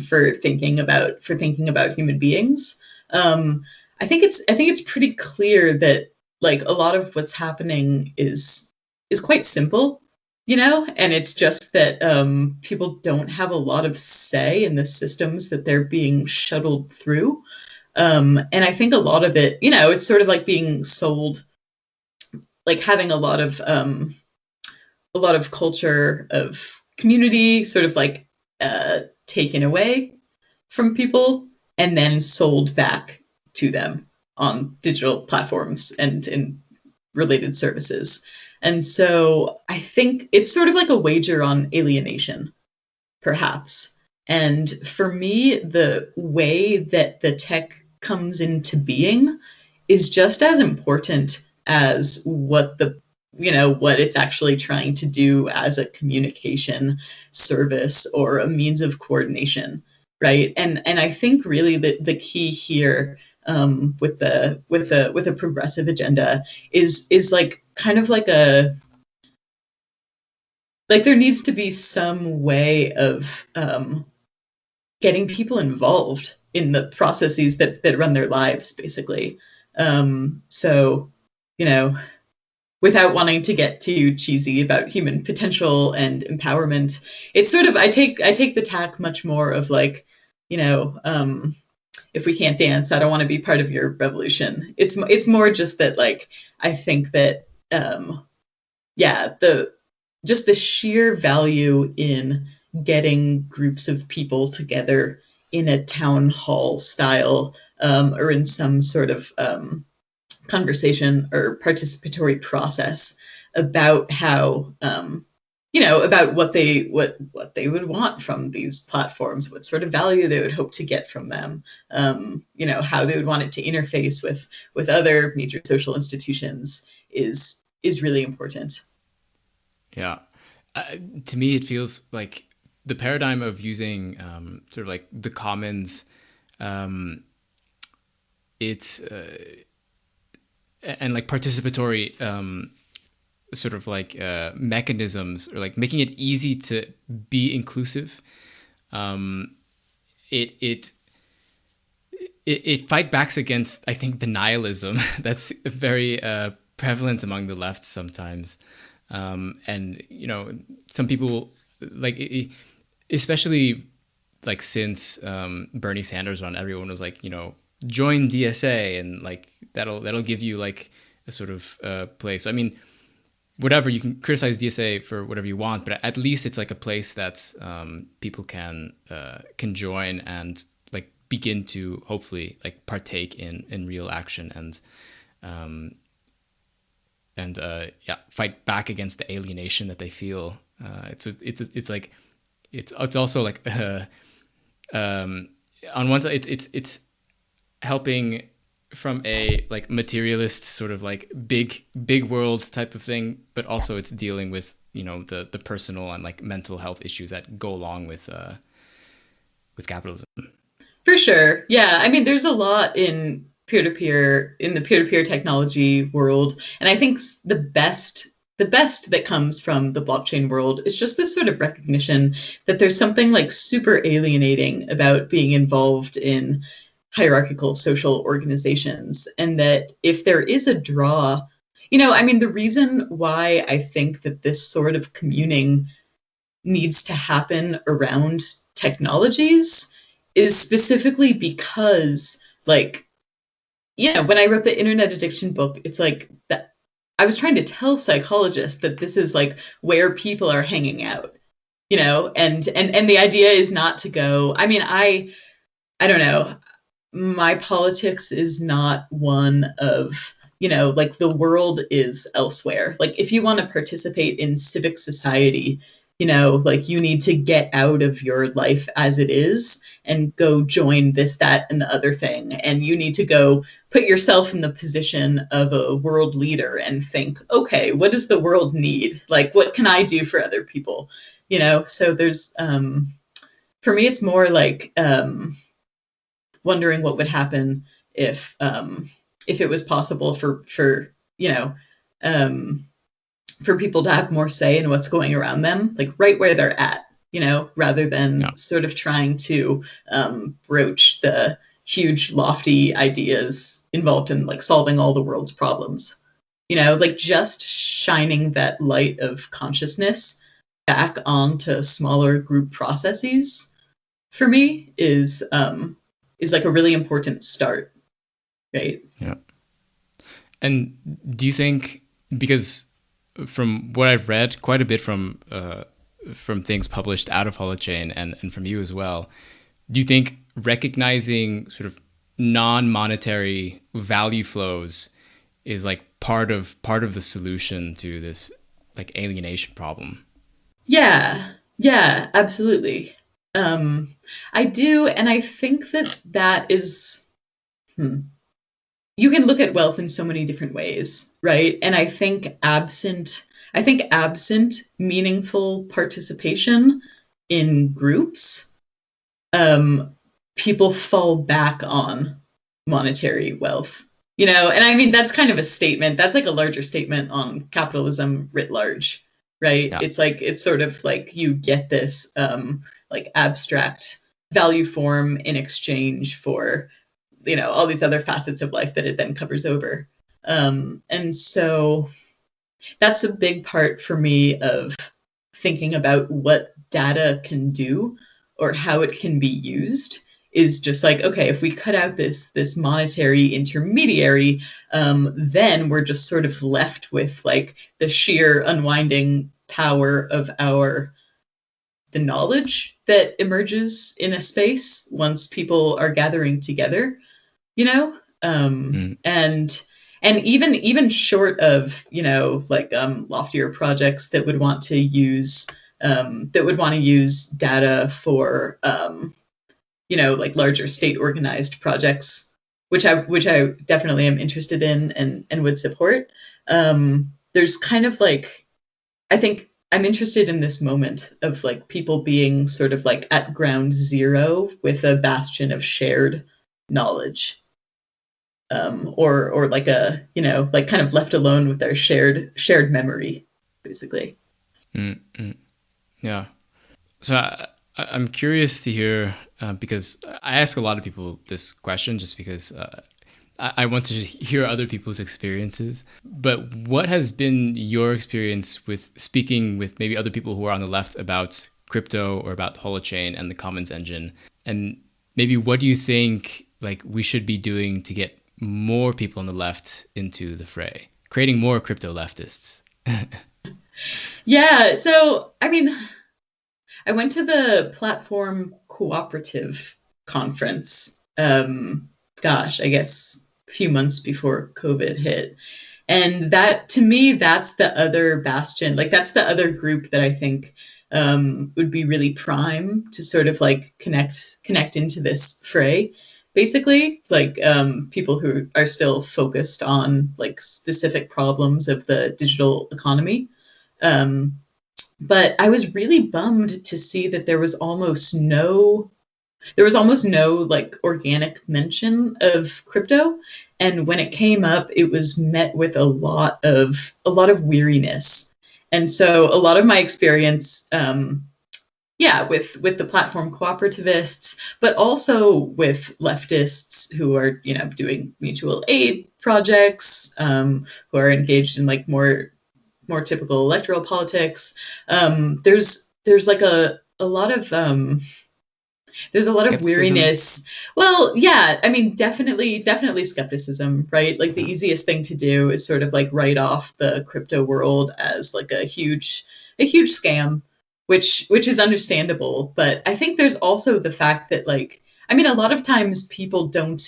for thinking about human beings. I think it's pretty clear that like a lot of what's happening is quite simple, and it's just that people don't have a lot of say in the systems that they're being shuttled through. And I think a lot of it, it's sort of like being sold, like having a lot of culture of community sort of like taken away from people and then sold back to them on digital platforms and in related services. And so I think it's sort of like a wager on alienation, perhaps. And for me, the way that the tech comes into being is just as important as what it's actually trying to do as a communication service or a means of coordination, right? And I think really that the key here, with a progressive agenda is like kind of like a like there needs to be some way of getting people involved in the processes that run their lives, basically. So, you know, without wanting to get too cheesy about human potential and empowerment, it's sort of I take the tack much more of like, if we can't dance, I don't want to be part of your revolution. It's more just that like I think that the sheer value in getting groups of people together in a town hall style, or in some sort of conversation or participatory process about how about what they would want from these platforms, what sort of value they would hope to get from them, how they would want it to interface with other major social institutions is really important. Yeah. To me, it feels like the paradigm of using sort of like the commons, it's and like participatory sort of like mechanisms, or like making it easy to be inclusive. It fight backs against, I think, the nihilism that's very prevalent among the left sometimes. And some people like, especially like since Bernie Sanders won, everyone was like, join DSA, and like that'll give you like a sort of place. So, I mean, whatever, you can criticize DSA for whatever you want, but at least it's like a place that people can join and like begin to hopefully like partake in real action and fight back against the alienation that they feel. It's like it's also like on one side it's helping from a like materialist sort of like big world type of thing, but also it's dealing with the personal and like mental health issues that go along with capitalism. For sure. Yeah. I mean, there's a lot in the peer-to-peer technology world. And I think the best that comes from the blockchain world is just this sort of recognition that there's something like super alienating about being involved in hierarchical social organizations. And that if there is a draw, the reason why I think that this sort of communing needs to happen around technologies is specifically because, like, when I wrote the internet addiction book, it's like that I was trying to tell psychologists that this is like where people are hanging out, and the idea is not to go. I mean, I don't know. My politics is not one of, like the world is elsewhere. Like if you want to participate in civic society, like you need to get out of your life as it is and go join this, that, and the other thing. And you need to go put yourself in the position of a world leader and think, okay, what does the world need? Like, what can I do for other people? So there's, for me, it's more like wondering what would happen if it was possible for people to have more say in what's going around them, like right where they're at, rather than sort of trying to broach the huge, lofty ideas involved in like solving all the world's problems. Like just shining that light of consciousness back onto smaller group processes for me is like a really important start, right? Yeah. And do you think, because from what I've read quite a bit from from things published out of Holochain and from you as well. Do you think recognizing sort of non-monetary value flows is like part of the solution to this like alienation problem? Yeah, absolutely. I do, and I think that is, you can look at wealth in so many different ways, right? And I think absent meaningful participation in groups, people fall back on monetary wealth. And I mean that's kind of a statement. That's like a larger statement on capitalism writ large, right? Yeah. It's sort of like you get this like abstract value form in exchange for all these other facets of life that it then covers over. And so that's a big part for me of thinking about what data can do or how it can be used, is just like, okay, if we cut out this monetary intermediary, then we're just sort of left with like the sheer unwinding power of the knowledge that emerges in a space once people are gathering together, and even short of like loftier projects that would want to use data for like larger state organized projects, which I definitely am interested in and would support. There's kind of like, I think I'm interested in this moment of like people being sort of like at ground zero with a bastion of shared knowledge, or like a like kind of left alone with their shared memory, basically. Mm-hmm. Yeah. So I'm curious to hear, because I ask a lot of people this question just because I want to hear other people's experiences. But what has been your experience with speaking with maybe other people who are on the left about crypto or about Holochain and the Commons Engine? And maybe what do you think like we should be doing to get more people on the left into the fray, creating more crypto leftists? Yeah, so I mean, I went to the Platform Cooperative conference, I guess a few months before COVID hit. And that, to me, that's the other bastion, like that's the other group that I think would be really prime to sort of like connect into this fray. Basically, like people who are still focused on like specific problems of the digital economy. But I was really bummed to see that there was almost no like organic mention of crypto, and when it came up it was met with a lot of weariness. And so a lot of my experience with the platform cooperativists, but also with leftists who are doing mutual aid projects, who are engaged in like more typical electoral politics. There's like a lot of there's a lot of weariness. Well, yeah, I mean, definitely skepticism, right? Like the easiest thing to do is sort of like write off the crypto world as like a huge scam, which is understandable. But I think there's also the fact that like, I mean, a lot of times people don't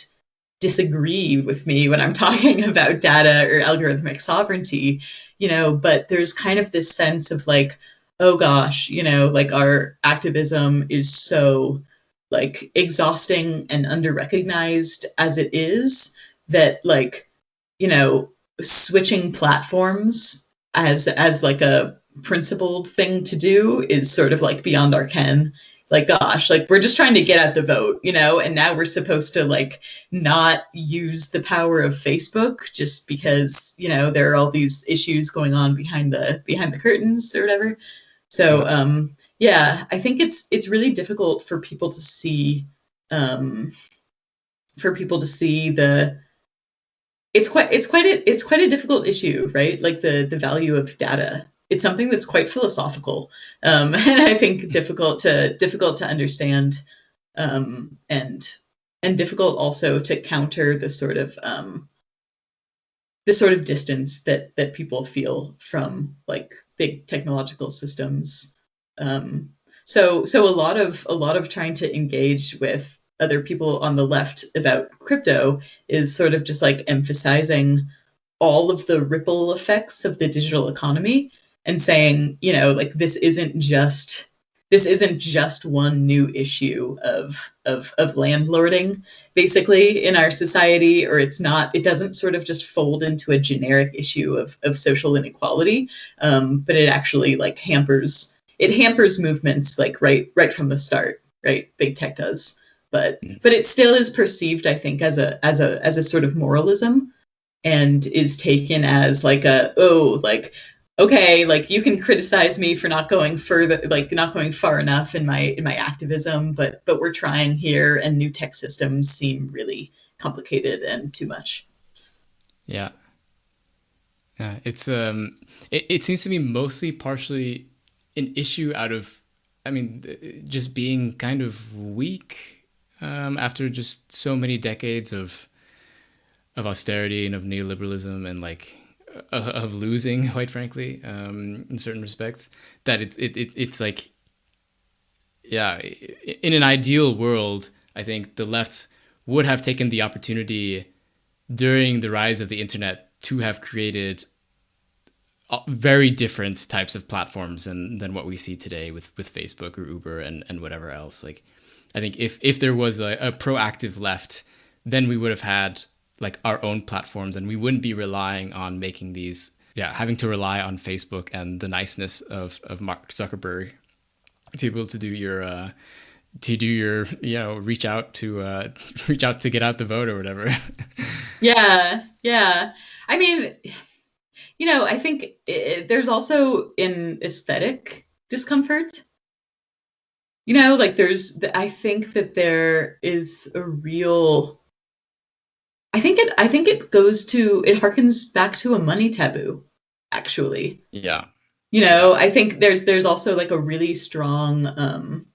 disagree with me when I'm talking about data or algorithmic sovereignty, but there's kind of this sense of like, oh gosh, like our activism is so like exhausting and under-recognized as it is, that like, switching platforms as like a principled thing to do is sort of like beyond our ken. Like, gosh, like we're just trying to get at the vote, and now we're supposed to like not use the power of Facebook just because, there are all these issues going on behind the curtains or whatever. So, I think it's really difficult for people to see, it's quite a difficult issue, right? Like the value of data. It's something that's quite philosophical, and I think difficult to understand, and difficult also to counter the sort of distance that people feel from like big technological systems, So a lot of trying to engage with other people on the left about crypto is sort of just like emphasizing all of the ripple effects of the digital economy and saying, like this isn't just one new issue of landlording basically in our society, or it doesn't sort of just fold into a generic issue of social inequality, but it actually like hampers movements like right from the start, right? Big tech does. But it still is perceived, I think, as a sort of moralism, and is taken as like okay, like you can criticize me for not going further, like not going far enough in my activism, but we're trying here, and new tech systems seem really complicated and too much. Yeah. Yeah. It seems to be mostly partially an issue out of, I mean, just being kind of weak after just so many decades of austerity and of neoliberalism and like of losing, quite frankly, in certain respects. That it's like, yeah, in an ideal world, I think the left would have taken the opportunity during the rise of the internet to have created very different types of platforms than what we see today with Facebook or Uber and whatever else. Like, I think if there was a proactive left, then we would have had like our own platforms, and we wouldn't be relying on making these, having to rely on Facebook and the niceness of Mark Zuckerberg to be able to do your reach out to get out the vote or whatever. Yeah. I mean, I think there's also an aesthetic discomfort. Like I think that there is a real. I think it harkens back to a money taboo, actually. Yeah. I think there's also like a really strong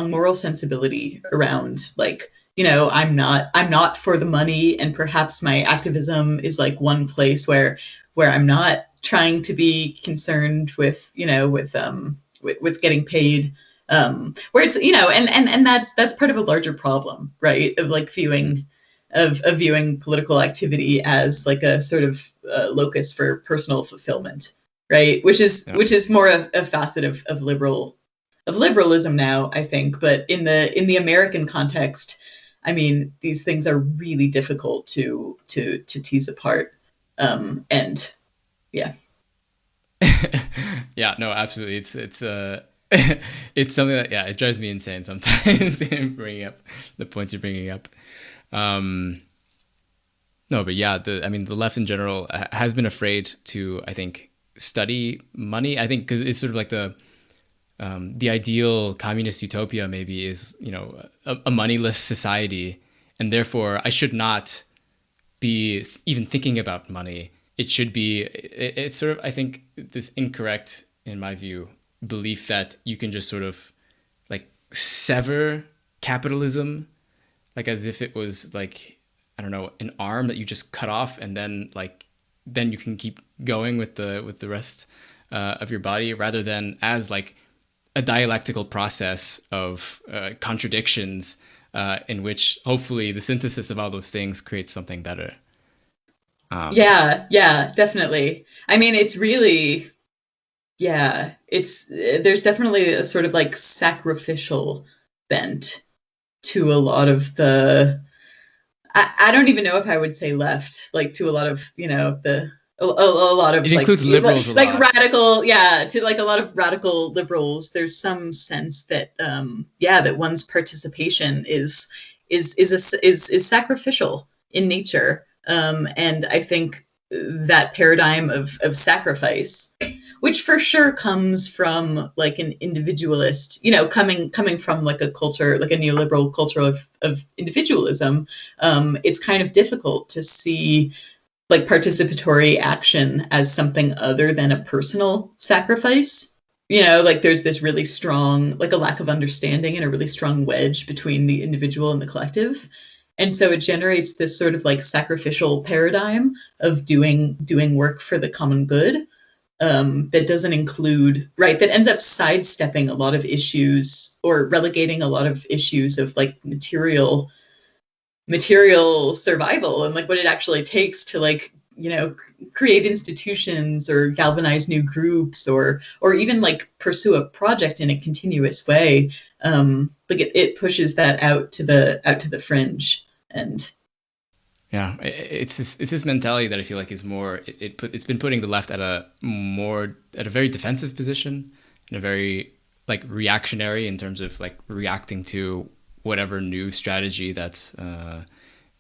moral sensibility around like, I'm not for the money, and perhaps my activism is like one place where I'm not trying to be concerned with getting paid, where it's, and that's part of a larger problem, right, of like viewing political activity as like a sort of locus for personal fulfillment, right? Which is more a facet of liberalism now, I think. But in the American context, I mean, these things are really difficult to tease apart. And yeah. Yeah, no, absolutely. It's it's something that, it drives me insane sometimes bringing up the points you're bringing up. No, but yeah, the left in general has been afraid to, I think, study money. I think because it's sort of like the ideal communist utopia maybe is, a moneyless society, and therefore I should not be even thinking about money. It should be, it's sort of, I think, this incorrect, in my view, belief that you can just sort of like sever capitalism, like as if it was like, I don't know, an arm that you just cut off, and then you can keep going with the rest of your body, rather than as like a dialectical process of contradictions in which hopefully the synthesis of all those things creates something better. Yeah, definitely. I mean, it's really, there's definitely a sort of like sacrificial bent to a lot of the, I don't even know if I would say left, like to a lot of, a lot of, it includes liberals, like radical, to like a lot of radical liberals. There's some sense that that one's participation is sacrificial in nature, and I think that paradigm of sacrifice, which for sure comes from like an individualist, coming from like a culture, like a neoliberal culture of individualism, it's kind of difficult to see like participatory action as something other than a personal sacrifice. Like there's this really strong, like a lack of understanding and a really strong wedge between the individual and the collective. And so it generates this sort of like sacrificial paradigm of doing work for the common good. that doesn't include, right, that ends up sidestepping a lot of issues or relegating a lot of issues of like material survival and like what it actually takes to like, you know, create institutions or galvanize new groups or even like pursue a project in a continuous way. Like it pushes that out to the fringe. And yeah, it's this mentality that I feel like is more it's been putting the left at a very defensive position, in a very like reactionary in terms of like reacting to whatever new strategy that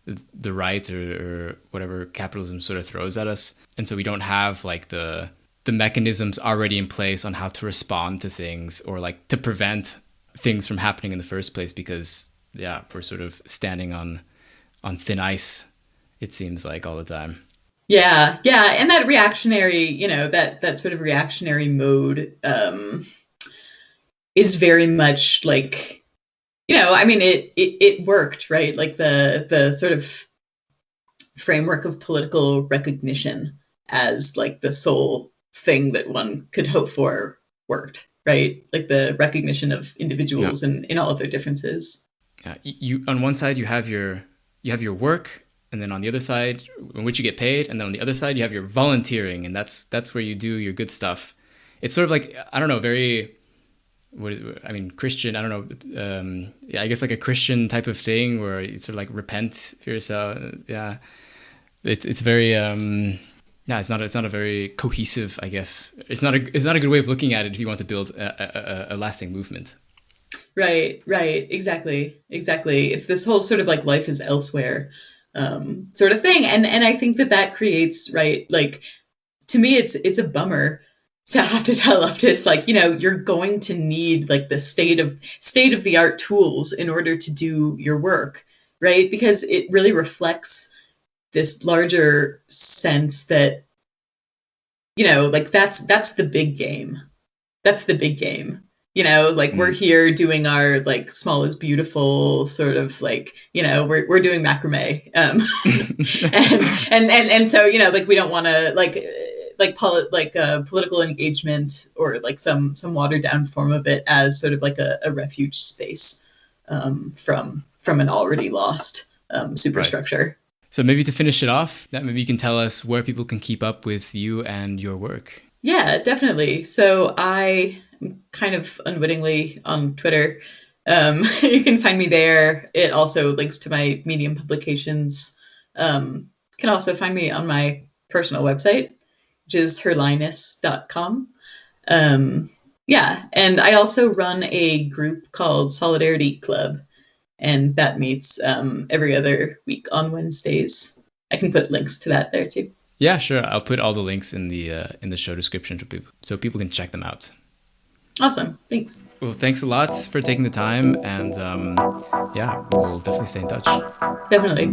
the right or whatever capitalism sort of throws at us, and so we don't have like the mechanisms already in place on how to respond to things or like to prevent things from happening in the first place, because we're sort of standing on thin ice, it seems like, all the time. Yeah, and that reactionary, you know, that sort of reactionary mode is very much like, you know, I mean, it worked, right? Like the sort of framework of political recognition as like the sole thing that one could hope for worked, right? Like the recognition of individuals and in all of their differences. Yeah, you on one side you have your work, and then on the other side, in which you get paid, and then on the other side you have your volunteering, and that's where you do your good stuff. It's sort of like, I don't know, very, Christian, I don't know, I guess like a Christian type of thing where it's sort of like repent for yourself. Yeah, it's very it's not a very cohesive, I guess. It's not a good way of looking at it if you want to build a lasting movement. Right, exactly. It's this whole sort of like life is elsewhere sort of thing, and I think that creates, right, like, to me it's a bummer to have to tell leftists, like, you know, you're going to need like the state of the art tools in order to do your work, right? Because it really reflects this larger sense that, you know, like that's the big game. That's the big game. You know, like we're here doing our like small is beautiful sort of like, you know, we're doing macrame, and so, you know, like we don't want to political engagement or like some watered down form of it as sort of like a refuge space from an already lost superstructure. Right. So maybe to finish it off, maybe you can tell us where people can keep up with you and your work. Yeah, definitely. So I am kind of unwittingly on Twitter. You can find me there. It also links to my Medium publications. You can also find me on my personal website, which is herlinus.com. And I also run a group called Solidarity Club, and that meets every other week on Wednesdays. I can put links to that there too. Yeah, sure. I'll put all the links in the show description so people can check them out. Awesome. Thanks. Well, thanks a lot for taking the time, and we'll definitely stay in touch. Definitely.